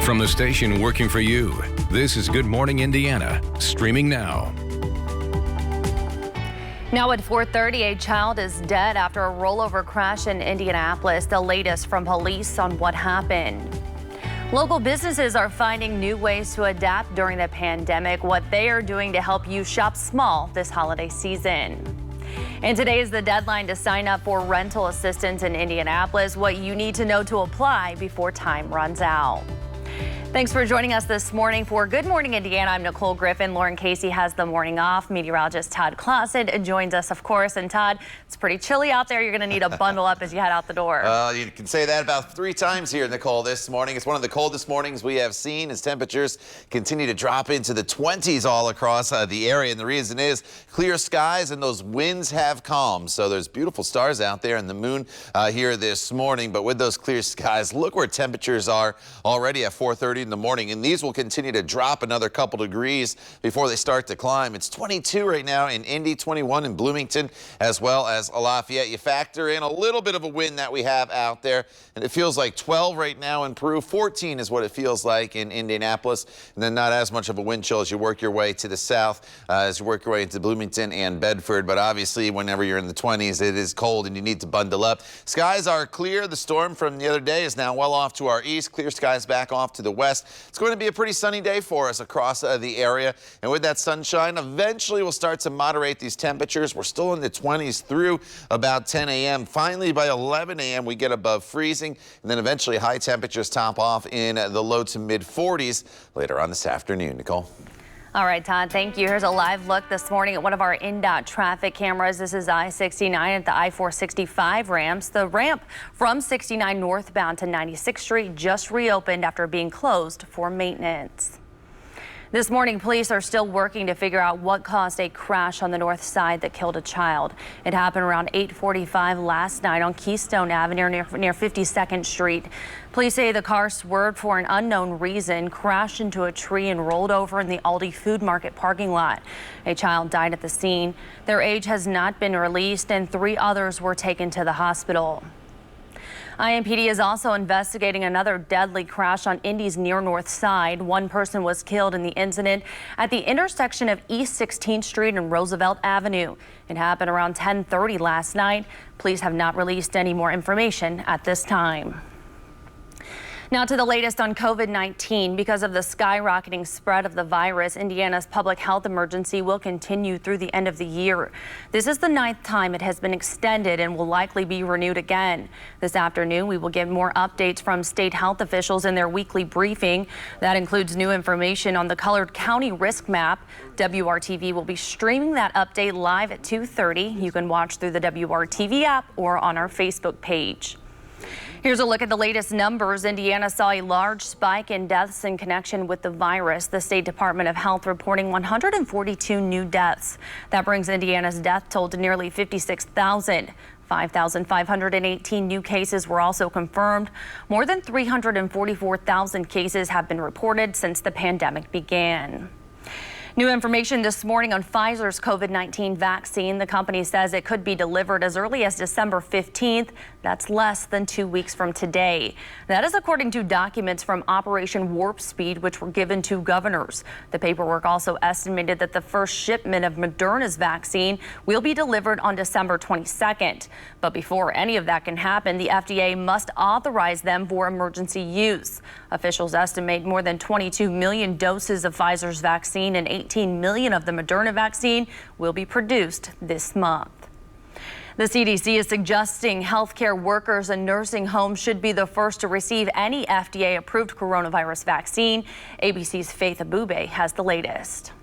From the station working for you, this is Good Morning Indiana, streaming now. Now at 4:30, a child is dead after a rollover crash in Indianapolis. The latest from police on what happened. Local businesses are finding new ways to adapt during the pandemic, what they are doing to help you shop small this holiday season. And today is the deadline to sign up for rental assistance in Indianapolis, what you need to know to apply before time runs out. Thanks for joining us this morning for Good Morning Indiana. I'm Nicole Griffin. Lauren Casey has the morning off. Meteorologist Todd Clausen joins us, of course. And Todd, it's pretty chilly out there. You're going to need to bundle up as you head out the door. You can say that about 3 times here, Nicole, this morning. It's one of the coldest mornings we have seen as temperatures continue to drop into the 20s all across the area. And the reason is clear skies and those winds have calmed. So there's beautiful stars out there and the moon here this morning. But with those clear skies, look where temperatures are already at 4:30 in the morning, and these will continue to drop another couple degrees before they start to climb. It's 22 right now in Indy, 21 in Bloomington, as well as Lafayette. You factor in a little bit of a wind that we have out there, and it feels like 12 right now in Peru. 14 is what it feels like in Indianapolis, and then not as much of a wind chill as you work your way to the south, as you work your way into Bloomington and Bedford. But obviously, whenever you're in the 20s, it is cold and you need to bundle up. Skies are clear. The storm from the other day is now well off to our east. Clear skies back off to the west. It's going to be a pretty sunny day for us across the area. And with that sunshine, eventually we'll start to moderate these temperatures. We're still in the 20s through about 10 a.m. Finally, by 11 a.m., we get above freezing. And then eventually high temperatures top off in the low to mid 40s later on this afternoon. Nicole. All right, Todd, thank you. Here's a live look this morning at one of our INDOT traffic cameras. This is I-69 at the I-465 ramps. The ramp from 69 northbound to 96th Street just reopened after being closed for maintenance. This morning, police are still working to figure out what caused a crash on the north side that killed a child. It happened around 8:45 last night on Keystone Avenue near 52nd Street. Police say the car swerved for an unknown reason, crashed into a tree and rolled over in the Aldi Food Market parking lot. A child died at the scene. Their age has not been released and 3 others were taken to the hospital. IMPD is also investigating another deadly crash on Indy's near north side. One person was killed in the incident at the intersection of East 16th Street and Roosevelt Avenue. It happened around 10:30 last night. Police have not released any more information at this time. Now to the latest on COVID-19. Because of the skyrocketing spread of the virus, Indiana's public health emergency will continue through the end of the year. This is the 9th time it has been extended and will likely be renewed again. This afternoon, we will get more updates from state health officials in their weekly briefing. That includes new information on the colored county risk map. WRTV will be streaming that update live at 2:30. You can watch through the WRTV app or on our Facebook page. Here's a look at the latest numbers. Indiana saw a large spike in deaths in connection with the virus. The State Department of Health reporting 142 new deaths. That brings Indiana's death toll to nearly 56,000. 5,518 new cases were also confirmed. More than 344,000 cases have been reported since the pandemic began. New information this morning on Pfizer's COVID-19 vaccine. The company says it could be delivered as early as December 15th. That's less than 2 weeks from today. That is according to documents from Operation Warp Speed, which were given to governors. The paperwork also estimated that the first shipment of Moderna's vaccine will be delivered on December 22nd. But before any of that can happen, the FDA must authorize them for emergency use. Officials estimate more than 22 million doses of Pfizer's vaccine and 18 million of the Moderna vaccine will be produced this month. The CDC is suggesting healthcare workers and nursing homes should be the first to receive any FDA-approved coronavirus vaccine. ABC's Faith Abube has the latest.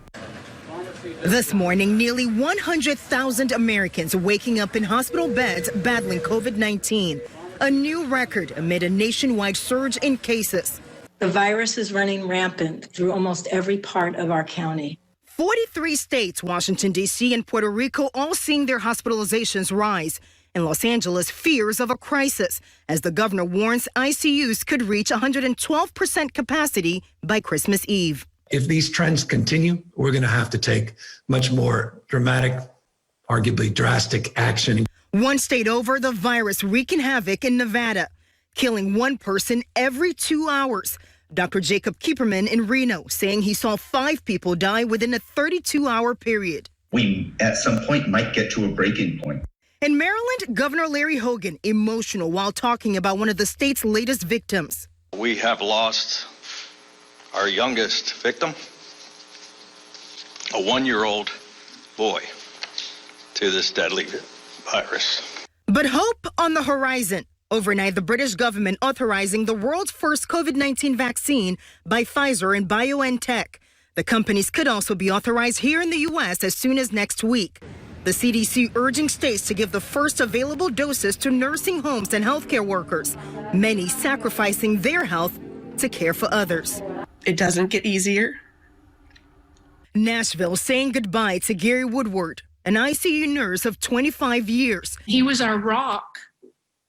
This morning, nearly 100,000 Americans waking up in hospital beds battling COVID-19. A new record amid a nationwide surge in cases. The virus is running rampant through almost every part of our county. 43 states, Washington, D.C. and Puerto Rico all seeing their hospitalizations rise. And Los Angeles fears of a crisis as the governor warns ICUs could reach 112% capacity by Christmas Eve. If these trends continue, we're going to have to take much more dramatic, arguably drastic action. One state over, the virus wreaking havoc in Nevada, killing one person every 2 hours. Dr. Jacob Kieperman in Reno saying he saw 5 people die within a 32-hour period. We, at some point, might get to a breaking point. In Maryland, Governor Larry Hogan emotional while talking about one of the state's latest victims. We have lost our youngest victim, a 1-year-old boy, to this deadly virus. But hope on the horizon. Overnight, the British government authorizing the world's first COVID-19 vaccine by Pfizer and BioNTech. The companies could also be authorized here in the U.S. as soon as next week. The CDC urging states to give the first available doses to nursing homes and healthcare workers, many sacrificing their health to care for others. It doesn't get easier. Nashville saying goodbye to Gary Woodward, an ICU nurse of 25 years. He was our rock,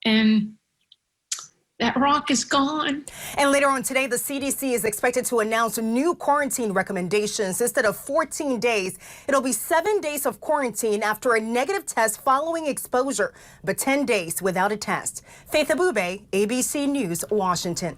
and that rock is gone. And later on today, the CDC is expected to announce new quarantine recommendations. Instead of 14 days, it'll be 7 days of quarantine after a negative test following exposure, but 10 days without a test. Faith Abube, ABC News, Washington.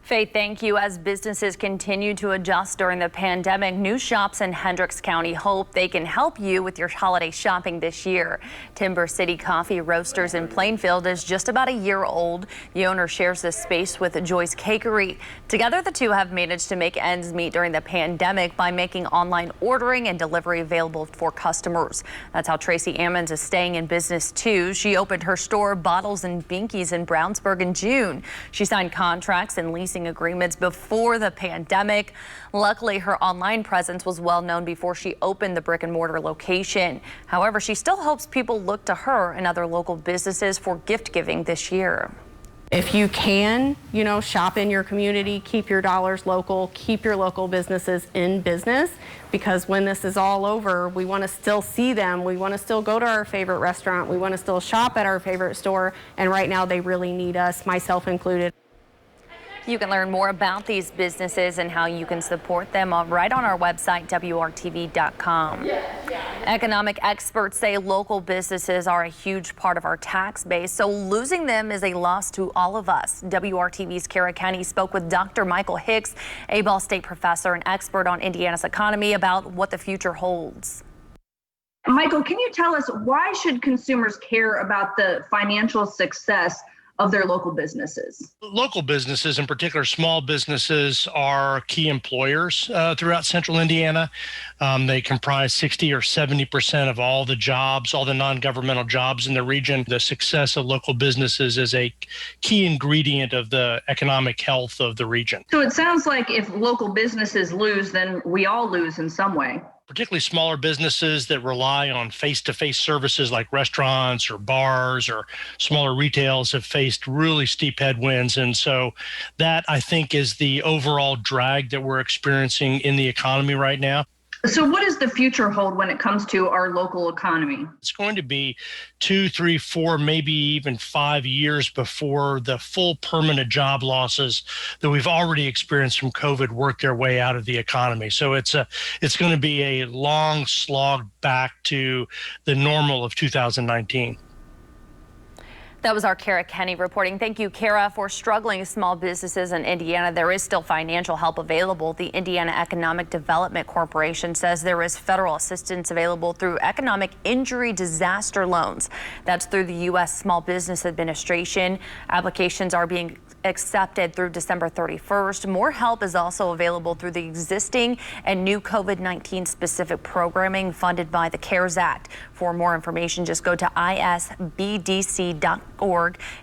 Faith, thank you. As businesses continue to adjust during the pandemic, new shops in Hendricks County hope they can help you with your holiday shopping this year. Timber City Coffee Roasters in Plainfield is just about a year old. The owner shares this space with Joyce Cakery. Together, the two have managed to make ends meet during the pandemic by making online ordering and delivery available for customers. That's how Tracy Ammons is staying in business too. She opened her store Bottles and Binkies in Brownsburg in June. She signed contracts and leasing agreements before the pandemic. Luckily, her online presence was well known before she opened the brick and mortar location. However, she still hopes people look to her and other local businesses for gift giving this year. If you can, shop in your community, keep your dollars local, keep your local businesses in business, because when this is all over, we want to still see them. We want to still go to our favorite restaurant. We want to still shop at our favorite store. And right now they really need us, myself included. You can learn more about these businesses and how you can support them right on our website, WRTV.com. Economic experts say local businesses are a huge part of our tax base, so losing them is a loss to all of us. WRTV's Kara Kenny spoke with Dr. Michael Hicks, a Ball State professor and expert on Indiana's economy, about what the future holds. Michael, can you tell us why should consumers care about the financial success of their local businesses? Local businesses, in particular small businesses, are key employers throughout central Indiana. They comprise 60 or 70% of all the jobs, all the non-governmental jobs in the region. The success of local businesses is a key ingredient of the economic health of the region. So it sounds like if local businesses lose, then we all lose in some way. Particularly smaller businesses that rely on face-to-face services like restaurants or bars or smaller retails have faced really steep headwinds. And so that, I think, is the overall drag that we're experiencing in the economy right now. So what does the future hold when it comes to our local economy? It's going to be 2, 3, 4, maybe even 5 years before the full permanent job losses that we've already experienced from COVID work their way out of the economy. So it's going to be a long slog back to the normal of 2019. That was our Kara Kenny reporting. Thank you, Kara. For struggling small businesses in Indiana, there is still financial help available. The Indiana Economic Development Corporation says there is federal assistance available through economic injury disaster loans. That's through the U.S. Small Business Administration. Applications are being accepted through December 31st. More help is also available through the existing and new COVID-19 specific programming funded by the CARES Act. For more information, just go to isbdc.org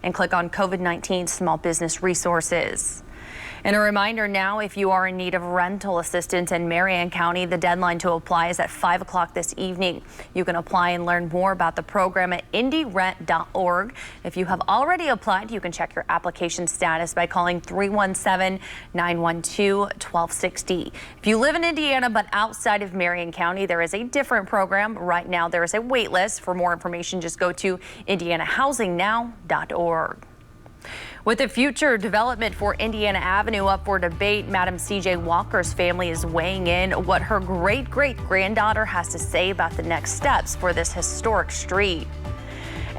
and click on COVID-19 Small Business Resources. And a reminder now, if you are in need of rental assistance in Marion County, the deadline to apply is at 5 o'clock this evening. You can apply and learn more about the program at indyrent.org. If you have already applied, you can check your application status by calling 317-912-1260. If you live in Indiana but outside of Marion County, there is a different program. Right now, there is a wait list. For more information, just go to indianahousingnow.org. With the future development for Indiana Avenue up for debate, Madam C.J. Walker's family is weighing in what her great-great-granddaughter has to say about the next steps for this historic street.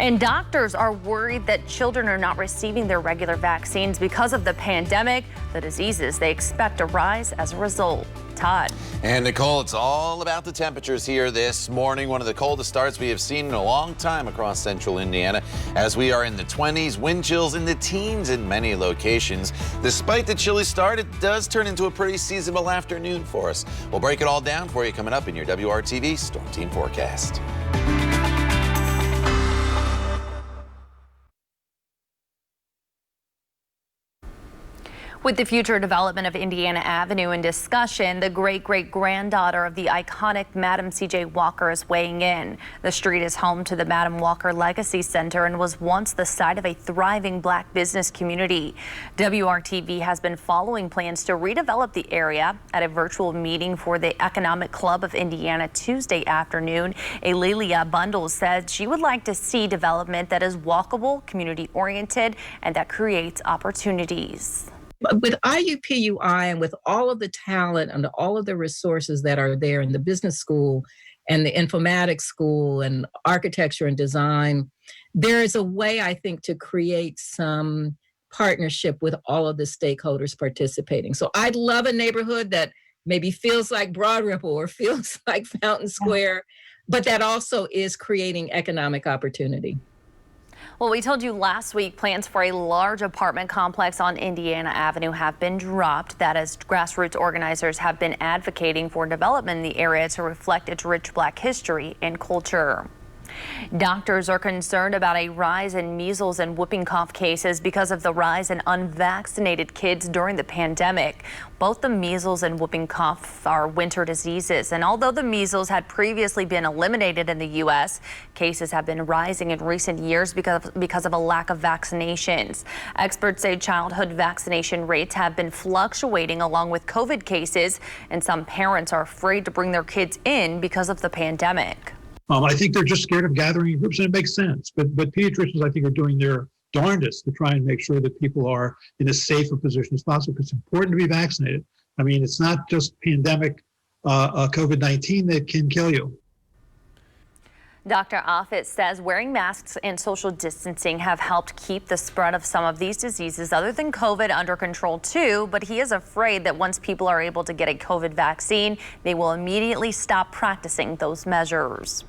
And doctors are worried that children are not receiving their regular vaccines because of the pandemic. The diseases they expect to rise as a result. Todd. And Nicole, it's all about the temperatures here this morning. One of the coldest starts we have seen in a long time across central Indiana, as we are in the 20s, wind chills in the teens in many locations. Despite the chilly start, it does turn into a pretty seasonable afternoon for us. We'll break it all down for you coming up in your WRTV Storm Team Forecast. With the future development of Indiana Avenue in discussion, the great-great-granddaughter of the iconic Madam C.J. Walker is weighing in. The street is home to the Madam Walker Legacy Center and was once the site of a thriving black business community. WRTV has been following plans to redevelop the area. At a virtual meeting for the Economic Club of Indiana Tuesday afternoon, Alelia Bundles said she would like to see development that is walkable, community-oriented, and that creates opportunities. With IUPUI and with all of the talent and all of the resources that are there in the business school and the informatics school and architecture and design, there is a way, I think, to create some partnership with all of the stakeholders participating. So I'd love a neighborhood that maybe feels like Broad Ripple or feels like Fountain Square, but that also is creating economic opportunity. Well, we told you last week plans for a large apartment complex on Indiana Avenue have been dropped. That as grassroots organizers have been advocating for development in the area to reflect its rich black history and culture. Doctors are concerned about a rise in measles and whooping cough cases because of the rise in unvaccinated kids during the pandemic. Both the measles and whooping cough are winter diseases, and although the measles had previously been eliminated in the U.S., cases have been rising in recent years because of a lack of vaccinations. Experts say childhood vaccination rates have been fluctuating along with COVID cases, and some parents are afraid to bring their kids in because of the pandemic. I think they're just scared of gathering in groups, and it makes sense. But pediatricians, I think, are doing their darndest to try and make sure that people are in as safe a position as possible, because it's important to be vaccinated. I mean, it's not just pandemic COVID-19 that can kill you. Dr. Offit says wearing masks and social distancing have helped keep the spread of some of these diseases other than COVID under control too, but he is afraid that once people are able to get a COVID vaccine, they will immediately stop practicing those measures.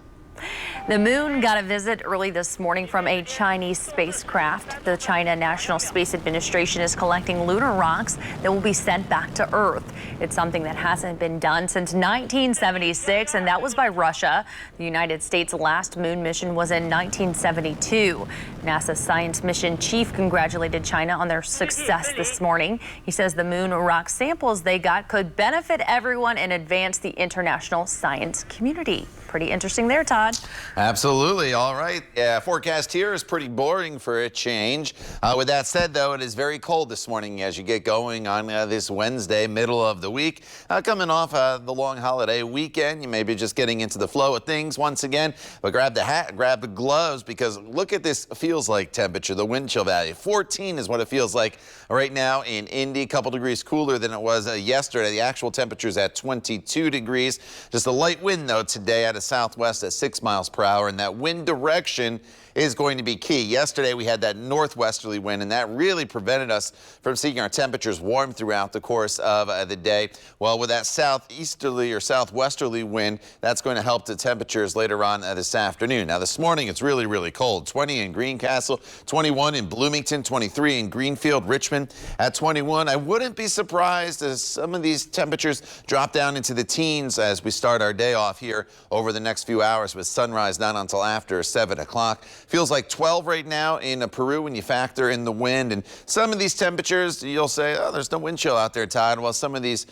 The moon got a visit early this morning from a Chinese spacecraft. The China National Space Administration is collecting lunar rocks that will be sent back to Earth. It's something that hasn't been done since 1976, and that was by Russia. The United States' last moon mission was in 1972. NASA's science mission chief congratulated China on their success this morning. He says the moon rock samples they got could benefit everyone and advance the international science community. Pretty interesting there, Todd. Absolutely. All right. Yeah, forecast here is pretty boring for a change. With that said, though, it is very cold this morning as you get going on this Wednesday, middle of the week. Coming off the long holiday weekend, you may be just getting into the flow of things once again. But grab the hat, grab the gloves, because look at this feels like temperature. The wind chill value, 14 is what it feels like right now in Indy. A couple degrees cooler than it was yesterday. The actual temperature is at 22 degrees. Just a light wind, though, today out of southwest at 6 miles per hour, and that wind direction is going to be key. Yesterday we had that northwesterly wind, and that really prevented us from seeing our temperatures warm throughout the course of the day. Well, with that southeasterly or southwesterly wind, that's going to help the temperatures later on this afternoon. Now this morning it's really, really cold. 20 in Greencastle, 21 in Bloomington, 23 in Greenfield, Richmond at 21. I wouldn't be surprised as some of these temperatures drop down into the teens as we start our day off here over the next few hours, with sunrise not until after 7 o'clock. Feels like 12 right now in Peru when you factor in the wind. And some of these temperatures, you'll say, oh, there's no wind chill out there, Todd. Well, some of these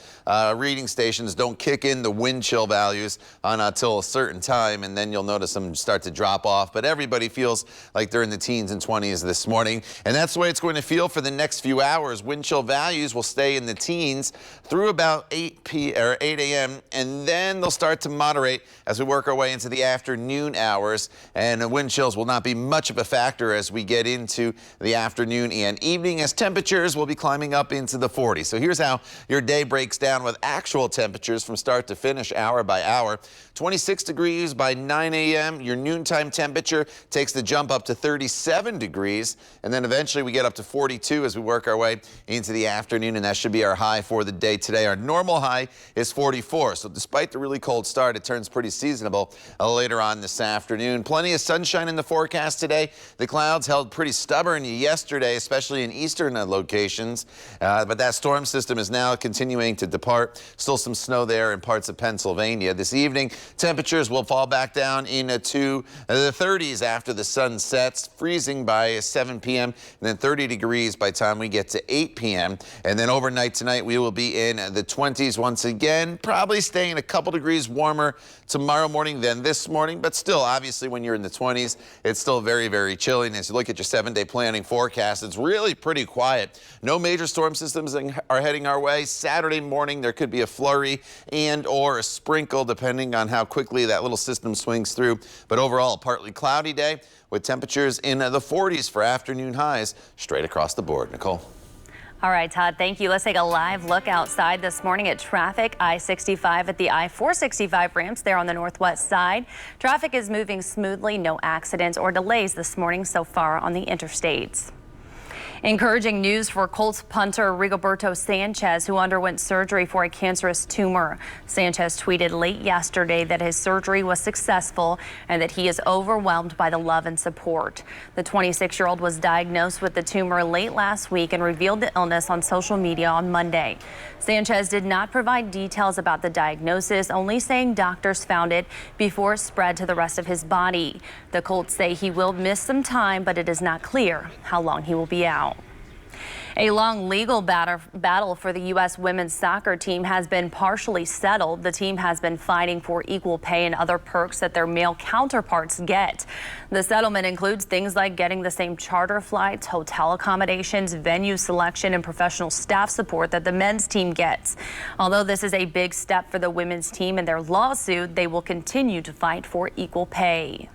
reading stations don't kick in the wind chill values until a certain time, and then you'll notice them start to drop off. But everybody feels like they're in the teens and 20s this morning. And that's the way it's going to feel for the next few hours. Wind chill values will stay in the teens through about 8 a.m., and then they'll start to moderate as we work our way into the afternoon hours. And the wind chills will not not be much of a factor as we get into the afternoon and evening, as temperatures will be climbing up into the 40s. So here's how your day breaks down with actual temperatures from start to finish, hour by hour. 26 degrees by 9 a.m. Your noontime temperature takes the jump up to 37 degrees, and then eventually we get up to 42 as we work our way into the afternoon, and that should be our high for the day today. Our normal high is 44, so despite the really cold start, it turns pretty seasonable later on this afternoon. Plenty of sunshine in the forecast today. The clouds held pretty stubborn yesterday, especially in eastern locations, but that storm system is now continuing to depart. Still some snow there in parts of Pennsylvania. This evening, temperatures will fall back down into the 30s after the sun sets, freezing by 7 p.m. and then 30 degrees by the time we get to 8 p.m. And then overnight tonight, we will be in the 20s once again, probably staying a couple degrees warmer tomorrow morning than this morning, but still, obviously, when you're in the 20s, it's still very, very chilly. And as you look at your 7-day planning forecast, it's really pretty quiet. No major storm systems are heading our way. Saturday morning, there could be a flurry and or a sprinkle, depending on how quickly that little system swings through. But overall, a partly cloudy day with temperatures in the 40s for afternoon highs straight across the board. Nicole. All right, Todd, thank you. Let's take a live look outside this morning at traffic. I-65 at the I-465 ramps there on the northwest side. Traffic is moving smoothly. No accidents or delays this morning so far on the interstates. Encouraging news for Colts punter Rigoberto Sanchez, who underwent surgery for a cancerous tumor. Sanchez tweeted late yesterday that his surgery was successful and that he is overwhelmed by the love and support. The 26-year-old was diagnosed with the tumor late last week and revealed the illness on social media on Monday. Sanchez did not provide details about the diagnosis, only saying doctors found it before it spread to the rest of his body. The Colts say he will miss some time, but it is not clear how long he will be out. A long legal battle for the U.S. women's soccer team has been partially settled. The team has been fighting for equal pay and other perks that their male counterparts get. The settlement includes things like getting the same charter flights, hotel accommodations, venue selection, and professional staff support that the men's team gets. Although this is a big step for the women's team in their lawsuit, they will continue to fight for equal pay.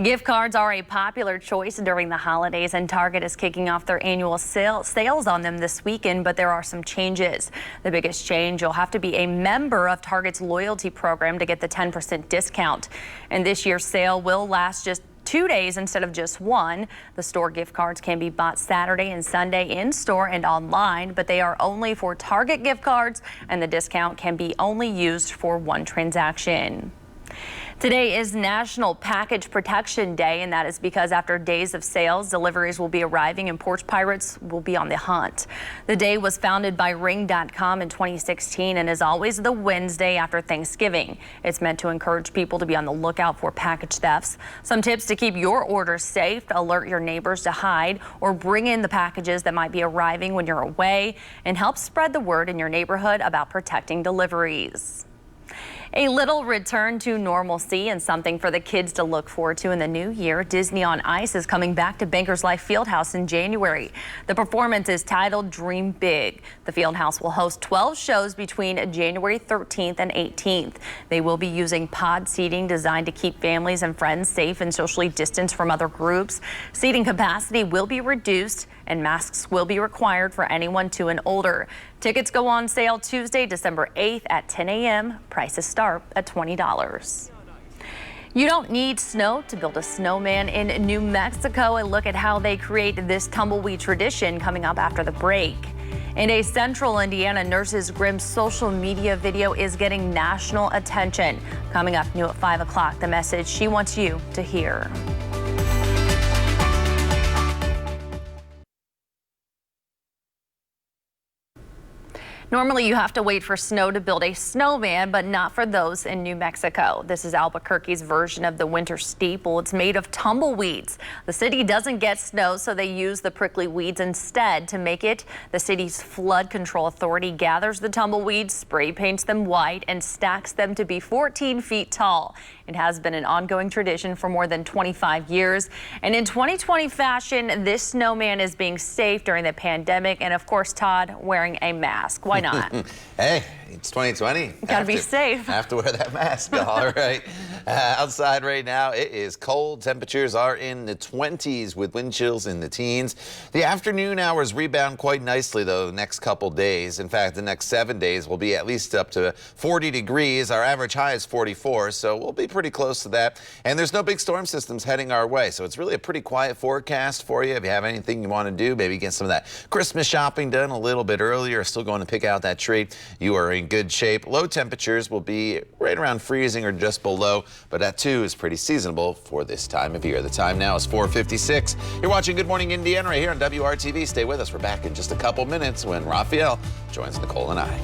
Gift cards are a popular choice during the holidays, and Target is kicking off their annual sales on them this weekend, but there are some changes. The biggest change, you'll have to be a member of Target's loyalty program to get the 10% discount. And this year's sale will last just 2 days instead of just one. The store gift cards can be bought Saturday and Sunday in store and online, but they are only for Target gift cards, and the discount can be only used for one transaction. Today is National Package Protection Day, and that is because after days of sales, deliveries will be arriving and porch pirates will be on the hunt. The day was founded by Ring.com in 2016 and is always the Wednesday after Thanksgiving. It's meant to encourage people to be on the lookout for package thefts. Some tips to keep your orders safe: alert your neighbors to hide or bring in the packages that might be arriving when you're away, and help spread the word in your neighborhood about protecting deliveries. A little return to normalcy and something for the kids to look forward to in the new year. Disney on Ice is coming back to Bankers Life Fieldhouse in January. The performance is titled Dream Big. The Fieldhouse will host 12 shows between January 13th and 18th. They will be using pod seating designed to keep families and friends safe and socially distanced from other groups. Seating capacity will be reduced and masks will be required for anyone 2 and older. Tickets go on sale Tuesday, December 8th at 10 a.m. Prices start at $20. You don't need snow to build a snowman in New Mexico. A look at how they create this tumbleweed tradition coming up after the break. And a Central Indiana nurse's grim social media video is getting national attention. Coming up new at 5 o'clock, the message she wants you to hear. Normally, you have to wait for snow to build a snowman, but not for those in New Mexico. This is Albuquerque's version of the winter steeple. It's made of tumbleweeds. The city doesn't get snow, so they use the prickly weeds instead to make it. The city's flood control authority gathers the tumbleweeds, spray paints them white, and stacks them to be 14 feet tall. It has been an ongoing tradition for more than 25 years. And in 2020 fashion, this snowman is being safe during the pandemic. And of course, Todd, wearing a mask. Why not? Hey, it's 2020. Gotta be safe. Have to wear that mask. All right. Outside right now, it is cold. Temperatures are in the 20s with wind chills in the teens. The afternoon hours rebound quite nicely, though, the next couple days. In fact, the next 7 days will be at least up to 40 degrees. Our average high is 44, so we'll be pretty close to that. And there's no big storm systems heading our way, so it's really a pretty quiet forecast for you. If you have anything you want to do, maybe get some of that Christmas shopping done a little bit earlier, still going to pick out that tree, you are in good shape. Low temperatures will be right around freezing or just below, but that too is pretty seasonable for this time of year. The time now is 4:56. You're watching Good Morning Indiana right here on WRTV. Stay with us. We're back in just a couple minutes when Raphael joins Nicole and I.